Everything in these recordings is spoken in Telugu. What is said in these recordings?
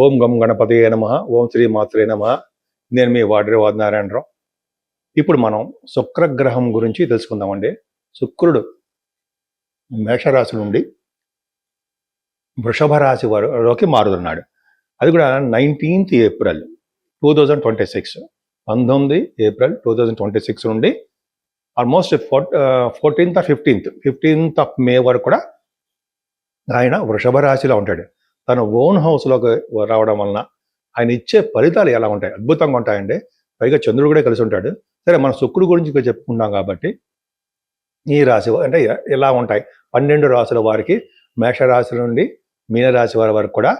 ఓం గం గణపతయే నమః. ఓం శ్రీ మాత్రే నమః. నేను మీ వాడ్రే వాదనారాయణరావు. ఇప్పుడు మనం శుక్రగ్రహం గురించి తెలుసుకుందామండి. శుక్రుడు మేషరాశి నుండి వృషభ రాశి వారిలోకి మారుతున్నాడు. అది కూడా 19th ఏప్రిల్ 2026, 19 ఏప్రిల్ 2026 నుండి almost 14th or 15th of మే వరకు కూడా ఆయన వృషభ రాశిలో ఉంటాడు. తన ఓన్ హౌస్లోకి రావడం వలన ఆయన ఇచ్చే ఫలితాలు ఎలా ఉంటాయి? అద్భుతంగా ఉంటాయండి. పైగా చంద్రుడు కూడా కలిసి ఉంటాడు. సరే, మన శుక్రుడు గురించి చెప్పుకుంటాం కాబట్టి ఈ రాశి అంటే ఎలా ఉంటాయి? 12 రాశుల వారికి, మేషరాశి నుండి మీనరాశి వారి వరకు కూడా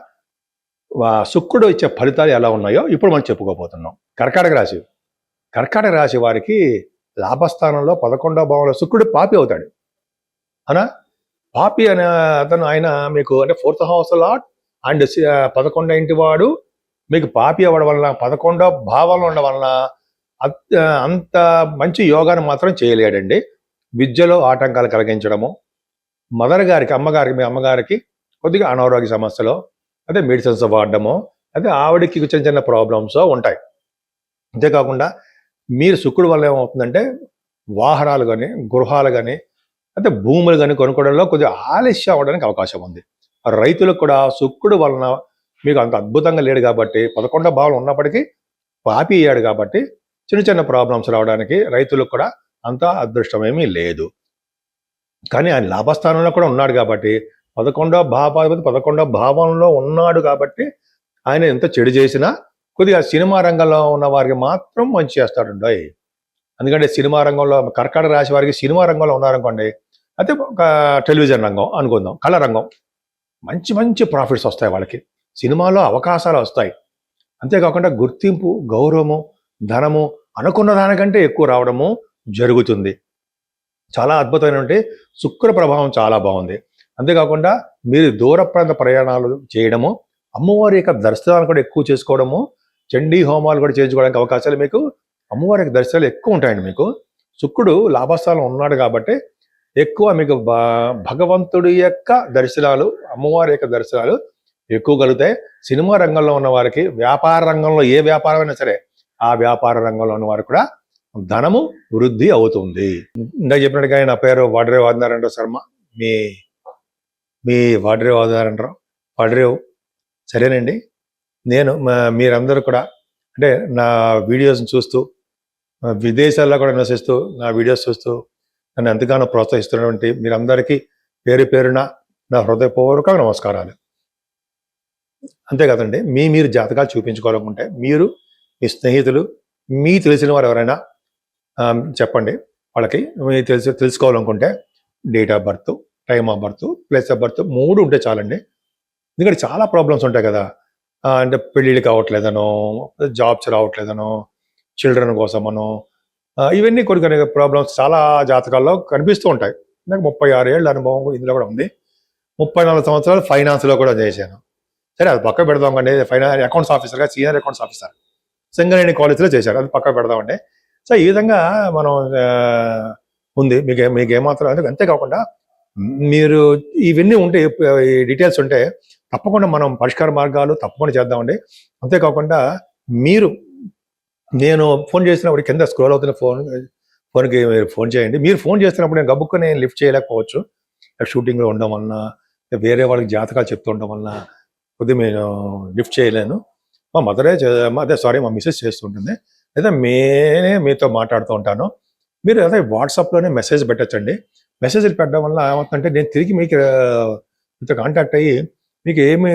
శుక్రుడు ఇచ్చే ఫలితాలు ఎలా ఉన్నాయో ఇప్పుడు మనం చెప్పుకోబోతున్నాం. కర్కాటక రాశి వారికి లాభస్థానంలో 11వ భావంలో శుక్రుడు పాపి అవుతాడు. అవునా? పాపి అనే అతను ఆయన మీకు అంటే 4th house లాట్ అండ్ 11వ ఇంటి వాడు మీకు పాపి అవ్వడం వలన 11వ భావంలో ఉండడం వలన అంత మంచి యోగాన్ని మాత్రం చేయలేడండి. విద్యలో ఆటంకాలు కలిగించడము, మీ అమ్మగారికి కొద్దిగా అనారోగ్య సమస్యలు, అదే మెడిసిన్స్ వాడడము, అదే ఆవిడకి చిన్న చిన్న ప్రాబ్లమ్స్ ఉంటాయి. అంతేకాకుండా మీరు శుక్రుడు వల్ల ఏమవుతుందంటే వాహనాలు కానీ, గృహాలు కానీ, అంటే భూములు కానీ కొనుక్కోవడంలో కొద్దిగా ఆలస్యం అవ్వడానికి అవకాశం ఉంది. రైతులకు కూడా శుక్రుడు వలన మీకు అంత అద్భుతంగా లేడు కాబట్టి 11వ భావం ఉన్నప్పటికీ పాపి అయ్యాడు కాబట్టి చిన్న చిన్న ప్రాబ్లమ్స్ రావడానికి రైతులకు కూడా అంత అదృష్టమేమీ లేదు. కానీ ఆయన లాభస్థానంలో కూడా ఉన్నాడు కాబట్టి 11వ భావంలో ఉన్నాడు కాబట్టి ఆయన ఎంత చెడు చేసినా కొద్దిగా సినిమా రంగంలో ఉన్న వారికి మాత్రం మంచి చేస్తాడు. ఎందుకంటే సినిమా రంగంలో కర్కాటక రాశి వారికి సినిమా రంగంలో ఉన్నారనుకోండి, అయితే ఒక టెలివిజన్ రంగం అనుకుందాం, కళ రంగం, మంచి మంచి ప్రాఫిట్స్ వస్తాయి వాళ్ళకి, సినిమాలో అవకాశాలు వస్తాయి. అంతేకాకుండా గుర్తింపు, గౌరవము, ధనము అనుకున్న దానికంటే ఎక్కువ రావడము జరుగుతుంది. చాలా అద్భుతమైనటువంటి శుక్ర ప్రభావం చాలా బాగుంది. అంతేకాకుండా మీరు దూర ప్రాంత ప్రయాణాలు చేయడము, అమ్మవారి యొక్క దర్శనాలు కూడా ఎక్కువ చేసుకోవడము, చండీ హోమాలు కూడా చేయించుకోవడానికి అవకాశాలు మీకు, అమ్మవారి యొక్క దర్శనాలు ఎక్కువ ఉంటాయండి. మీకు శుక్రుడు లాభస్థానం ఉన్నాడు కాబట్టి ఎక్కువ మీకు భగవంతుడి యొక్క దర్శనాలు, అమ్మవారి యొక్క దర్శనాలు ఎక్కువ కలుగుతాయి. సినిమా రంగంలో ఉన్న వారికి, వ్యాపార రంగంలో ఏ వ్యాపారమైనా సరే ఆ వ్యాపార రంగంలో ఉన్న వారికి కూడా ధనము వృద్ధి అవుతుంది. ఇందాక చెప్పినట్టుగా నా పేరు వాడ్రే వాదనారాయణరావు శర్మ. మీ వాడ్రే వాడ్రేవ్. సరేనండి. నేను మీరందరూ కూడా అంటే నా వీడియోస్ని చూస్తూ, విదేశాల్లో కూడా నివసిస్తూ నా వీడియోస్ చూస్తూ నన్ను ఎంతగానో ప్రోత్సహిస్తున్నటువంటి మీరందరికీ పేరు పేరున నా హృదయపూర్వక నమస్కారాలు. అంతే కదండి, మీరు జాతకాలు చూపించుకోవాలనుకుంటే మీరు, మీ స్నేహితులు, మీ తెలిసిన వారు ఎవరైనా చెప్పండి. వాళ్ళకి మీరు తెలుసుకోవాలనుకుంటే date of birth, time of birth, place of birth 3 ఉంటే చాలండి. ఎందుకంటే చాలా ప్రాబ్లమ్స్ ఉంటాయి కదా, అంటే పెళ్ళిళ్ళు కావట్లేదనో, జాబ్స్ రావట్లేదనో, చిల్డ్రన్ కోసమనో, ఇవన్నీ కొన్ని ప్రాబ్లమ్స్ చాలా జాతకాల్లో కనిపిస్తూ ఉంటాయి. నాకు 36 ఏళ్ళ అనుభవం ఇందులో కూడా ఉంది. 34 సంవత్సరాలు ఫైనాన్స్లో కూడా చేశాను. సరే, అది పక్క పెడదాం కండి. అకౌంట్స్ ఆఫీసర్గా, సీనియర్ అకౌంట్స్ ఆఫీసర్ సింగరేణి కాలేజీలో చేశారు. అది పక్క పెడదామండి. సో ఈ విధంగా మనం ఉంది. మీకు ఏమాత్రం అంతేకాకుండా మీరు ఇవన్నీ ఉంటే, ఈ డీటెయిల్స్ ఉంటే తప్పకుండా మనం పరిష్కార మార్గాలు తప్పకుండా చేద్దామండి. అంతేకాకుండా నేను ఫోన్ చేసినప్పుడు కింద స్క్రోల్ అవుతున్న ఫోన్కి మీరు ఫోన్ చేయండి. మీరు ఫోన్ చేస్తున్నప్పుడు నేను గబుక్కుని లిఫ్ట్ చేయలేకపోవచ్చు. షూటింగ్లో ఉండడం వలన, వేరే వాళ్ళకి జాతకాలు చెప్తూ ఉండడం వలన కొద్దిగా నేను లిఫ్ట్ చేయలేను. మా మా మిస్సెస్ చేస్తుంటుంది, లేదా మీతో మాట్లాడుతూ ఉంటాను. మీరు అదే వాట్సాప్లోనే మెసేజ్ పెట్టచ్చండి. మెసేజ్లు పెట్టడం వల్ల ఏమవుతుందంటే నేను తిరిగి మీతో కాంటాక్ట్ అయ్యి మీకు ఏమి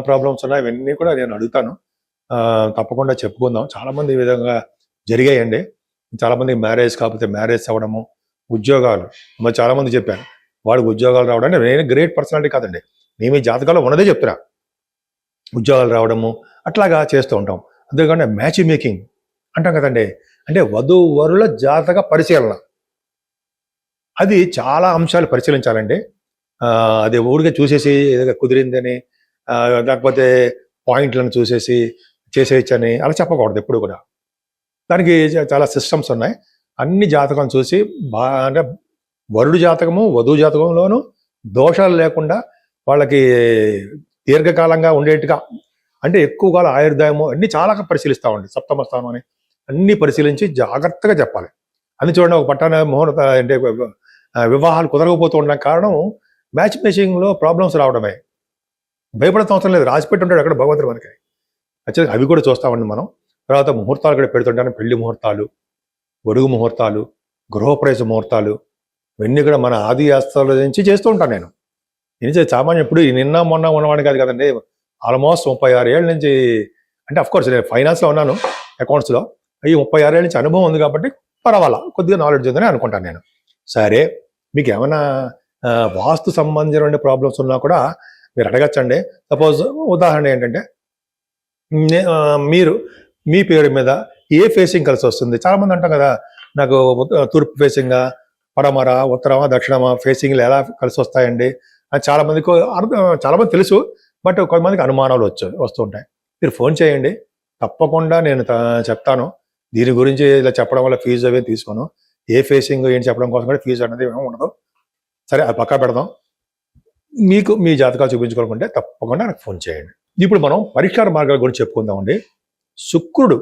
ప్రాబ్లమ్స్ ఉన్నాయో ఇవన్నీ కూడా నేను అడుగుతాను. తప్పకుండా చెప్పుకుందాం. చాలామంది ఈ విధంగా జరిగాయండి. చాలామందికి మ్యారేజ్ కాకపోతే మ్యారేజ్ అవ్వడము, ఉద్యోగాలు, మరి చాలామంది చెప్పాను వాడికి ఉద్యోగాలు రావడం. నేను గ్రేట్ పర్సనాలిటీ కాదండి, మేము ఈ జాతకాల్లో ఉన్నదే చెప్తున్నా. ఉద్యోగాలు రావడము అట్లాగా చేస్తూ ఉంటాం. అంతేకాకుండా మ్యాచ్ మేకింగ్ అంటాం కదండి, అంటే వధూవరుల జాతక పరిశీలన, అది చాలా అంశాలు పరిశీలించాలండి. అది ఊరికే చూసేసి ఏదో కుదిరిందని, లేకపోతే పాయింట్లను చూసేసి చేసేయచ్చని అలా చెప్పకూడదు ఎప్పుడు కూడా. దానికి చాలా సిస్టమ్స్ ఉన్నాయి. అన్ని జాతకం చూసి అంటే వరుడు జాతకము, వధువు జాతకంలోనూ దోషాలు లేకుండా వాళ్ళకి దీర్ఘకాలంగా ఉండేట్టుగా అంటే ఎక్కువ కాలం ఆయుర్దాయము అన్ని చాలా పరిశీలిస్తామండి. సప్తమ స్థానం అని అన్ని పరిశీలించి జాగ్రత్తగా చెప్పాలి. అని చూడండి, ఒక పట్టాన ముహూర్త అంటే వివాహాలు కుదరకపోతూ ఉండడం కారణం మ్యాచ్ మేచింగ్లో ప్రాబ్లమ్స్ రావడమే. భయపడతాం అవసరం లేదు, రాసిపెట్టి ఉంటాడు అక్కడ భగవంతుడు మనకి. యాక్చువల్గా అవి కూడా చూస్తామండి మనం. తర్వాత ముహూర్తాలు కూడా పెడుతుంటాను. పెళ్లి ముహూర్తాలు, గొడుగు ముహూర్తాలు, గృహప్రవేశ ముహూర్తాలు, ఇవన్నీ కూడా మన ఆది ఆస్తాల నుంచి చేస్తూ ఉంటాను నేను. సామాన్యం ఇప్పుడు నిన్న మొన్న ఉన్నవాడిని కాదు కదండి. ఆల్మోస్ట్ 36 ఏళ్ళ నుంచి, అంటే అఫ్కోర్స్ నేను ఫైనాన్స్లో ఉన్నాను, అకౌంట్స్లో. ఈ 36 ఏళ్ళ నుంచి అనుభవం ఉంది కాబట్టి పర్వాలా, కొద్దిగా నాలెడ్జ్ ఉందని అనుకుంటాను నేను. సరే, మీకు ఏమైనా వాస్తు సంబంధించిన ప్రాబ్లమ్స్ ఉన్నా కూడా మీరు అడగచ్చండి. సపోజ్ ఉదాహరణ ఏంటంటే, మీరు మీ పేరు మీద ఏ ఫేసింగ్ కలిసి వస్తుంది? చాలామంది అంటాం కదా, నాకు తూర్పు ఫేసింగా, పడమర, ఉత్తరమా, దక్షిణమా ఫేసింగ్లు ఎలా కలిసి వస్తాయండి అని చాలామంది తెలుసు. బట్ కొంతమందికి అనుమానాలు వస్తుంటాయి. మీరు ఫోన్ చేయండి, తప్పకుండా నేను చెప్తాను. దీని గురించి ఇలా చెప్పడం వల్ల ఫీజు అవి తీసుకోను. ఏ ఫేసింగ్ ఏంటి చెప్పడం కోసం కూడా ఫీజు అనేది ఏమీ ఉండదు. సరే, అది పక్కా పెడదాం. మీకు మీ జాతకాలు చూపించుకోవాలనుకుంటే తప్పకుండా నాకు ఫోన్ చేయండి. ఇప్పుడు మనం పరిష్కార మార్గాల గురించి చెప్పుకుందామండి. శుక్రుడు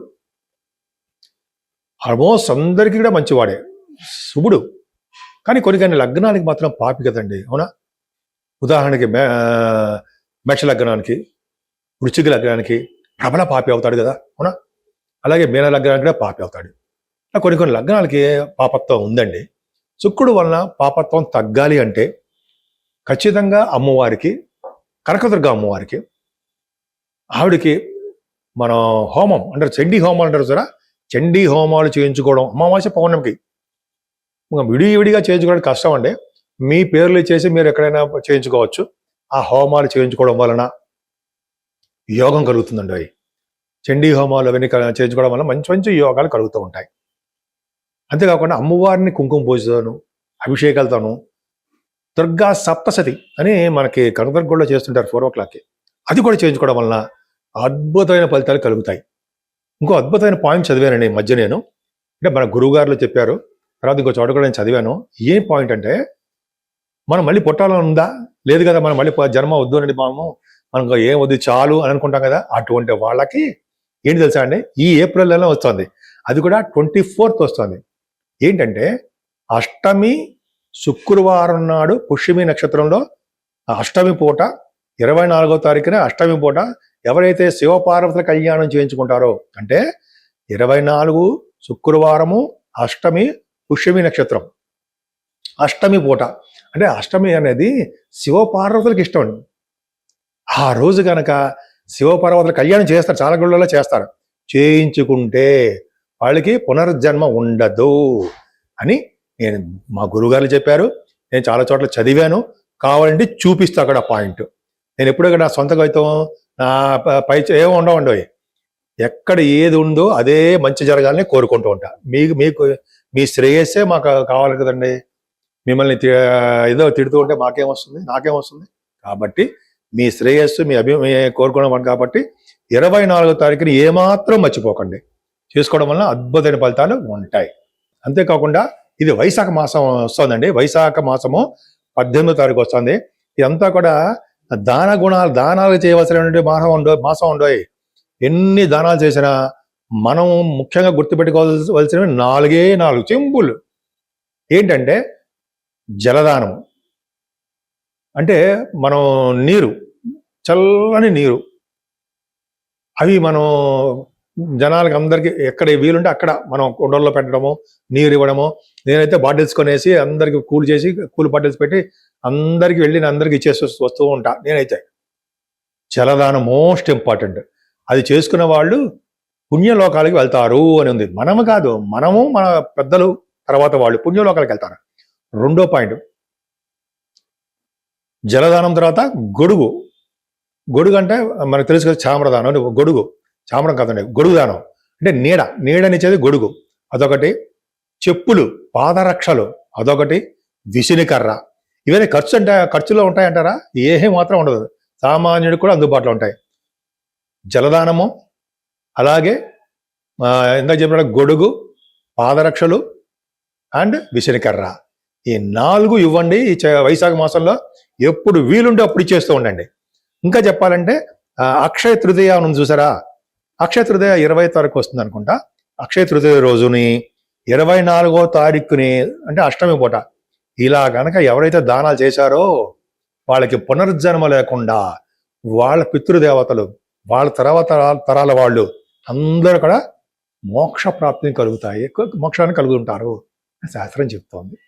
ఆల్మోస్ట్ అందరికీ కూడా మంచివాడే, శుభుడు. కానీ కొన్ని లగ్నానికి మాత్రం పాపి కదండి, అవునా? ఉదాహరణకి మేష లగ్నానికి, వృశ్చిక లగ్నానికి ప్రబల పాపి అవుతాడు కదా, అవునా? అలాగే మీన లగ్నానికి కూడా పాపి అవుతాడు. కొన్ని లగ్నాలకి పాపత్వం ఉందండి. శుక్రుడు వలన పాపత్వం తగ్గాలి అంటే ఖచ్చితంగా అమ్మవారికి, కనకదుర్గ అమ్మవారికి, ఆవిడికి మనం హోమం అంటారు, చండీ హోమాలు అంటారు సరే, చండీ హోమాలు చేయించుకోవడం అమావాస్య పౌర్ణమికి. విడివిడిగా చేయించుకోవడానికి కష్టం అండి. మీ పేర్లు చేసి మీరు ఎక్కడైనా చేయించుకోవచ్చు. ఆ హోమాలు చేయించుకోవడం వలన యోగం కలుగుతుందండి. అవి చండీ హోమాలు అవన్నీ చేయించుకోవడం వల్ల మంచి మంచి యోగాలు కలుగుతూ ఉంటాయి. అంతేకాకుండా అమ్మవారిని కుంకుమ పూజతోను, అభిషేకాలతోను, దుర్గా సప్తసతి అని మనకి కనకదుర్గలో చేస్తుంటారు 4 o'clockకి, అది కూడా చేయించుకోవడం వలన అద్భుతమైన ఫలితాలు కలుగుతాయి. ఇంకో అద్భుతమైన పాయింట్ చదివానండి ఈ మధ్య నేను. అంటే మన గురువుగారులు చెప్పారు, తర్వాత ఇంకో చోట కూడా నేను చదివాను. ఏం పాయింట్ అంటే, మనం మళ్ళీ పుట్టాలని ఉందా? లేదు కదా, మనం మళ్ళీ జన్మ వద్దు అండి, మనకు ఏం వద్దు చాలు అని అనుకుంటాం కదా. అటువంటి వాళ్ళకి ఏంటి తెలుసా అండి, ఈ ఏప్రిల్ నెలలో వస్తుంది, అది కూడా 24th వస్తుంది. ఏంటంటే అష్టమి శుక్రవారం నాడు పుష్యమి నక్షత్రంలో అష్టమి పూట 24వ తారీఖున అష్టమి పూట ఎవరైతే శివపార్వతుల కళ్యాణం చేయించుకుంటారో, అంటే 24 శుక్రవారము అష్టమి పుష్యమి నక్షత్రం అష్టమి పూట, అంటే అష్టమి అనేది శివపార్వతులకు ఇష్టం అండి. ఆ రోజు కనుక శివపార్వతుల కళ్యాణం చేస్తారు, చాలా గుళ్ళలో చేస్తారు. చేయించుకుంటే వాళ్ళకి పునర్జన్మ ఉండదు అని మా గురువుగారు చెప్పారు. నేను చాలా చోట్ల చదివాను, కావాలంటే చూపిస్తా అక్కడ పాయింట్. నేను ఎప్పుడూ నా సొంత గైతం నా పై ఏమో ఉండవండి, ఎక్కడ ఏది ఉందో అదే మంచి జరగాలని కోరుకుంటూ ఉంటా. మీకు మీ శ్రేయస్సే మాకు కావాలి కదండి. మిమ్మల్ని ఏదో తిడుతూ ఉంటే మాకేమొస్తుంది, నాకేమొస్తుంది? కాబట్టి మీ శ్రేయస్సు మీ కోరుకోవడం కాబట్టి 24వ తారీఖుని ఏమాత్రం మర్చిపోకండి. చేసుకోవడం వల్ల అద్భుతమైన ఫలితాలు ఉంటాయి. అంతేకాకుండా ఇది వైశాఖ మాసం వస్తుందండి. వైశాఖ మాసము 18వ తారీఖు వస్తుంది. ఇదంతా కూడా దానాలు చేయవలసినటువంటి మాసం ఉండవు. ఎన్ని దానాలు చేసినా మనం ముఖ్యంగా గుర్తుపెట్టుకోవాల్సినవి 4 సింపుల్. ఏంటంటే జలదానం, అంటే మనం నీరు, చల్లని నీరు, అవి మనం జనాలకు అందరికీ ఎక్కడ వీలుంటే అక్కడ మనం కుండల్లో పెట్టడము, నీరు ఇవ్వడము. నేనైతే బాటిల్స్ కొనేసి అందరికి కూల్ బాటిల్స్ పెట్టి అందరికి వెళ్ళి అందరికి ఇచ్చేసి వస్తూ ఉంటా. నేనైతే జలదానం మోస్ట్ ఇంపార్టెంట్. అది చేసుకున్న వాళ్ళు పుణ్యలోకాలకి వెళ్తారు అని ఉంది. మనము కాదు, మనము మన పెద్దలు తర్వాత వాళ్ళు పుణ్యలోకాలకు వెళ్తారు. 2వ పాయింట్, జలదానం తర్వాత గొడుగు. గొడుగు అంటే మనకు తెలుసు కదా, చామ్రదానం. గొడుగు చామరం కాదండి, గొడుగు దానం అంటే నీడనిచ్చేది గొడుగు, అదొకటి. చెప్పులు, పాదరక్షలు, అదొకటి. విసినికర్ర. ఇవన్నీ ఖర్చులో ఉంటాయంటారా? ఏమీ మాత్రం ఉండదు, సామాన్యుడికి కూడా అందుబాటులో ఉంటాయి. జలదానము, అలాగే ఇందాక చెప్పిన గొడుగు, పాదరక్షలు అండ్ విసినికర్ర. ఈ 4 ఇవ్వండి. ఈ వైశాఖ మాసంలో ఎప్పుడు వీలుంటే అప్పుడు ఇచ్చేస్తూ ఉండండి. ఇంకా చెప్పాలంటే అక్షయ తృతీయ ఉంది చూసారా, అక్షయ తృతీయ 20 తారీఖు వస్తుంది అనుకుంటా. అక్షయ తృతీయ రోజుని 24వ తారీఖుని అంటే అష్టమి పూట ఇలా గనక ఎవరైతే దానాలు చేశారో వాళ్ళకి పునర్జన్మ లేకుండా వాళ్ళ పితృదేవతలు వాళ్ళ తర్వాత తరాల వాళ్ళు అందరూ కూడా మోక్ష ప్రాప్తిని కలుగుతాయి, మోక్షాన్ని కలుగుతుంటారు శాస్త్రం చెప్తోంది.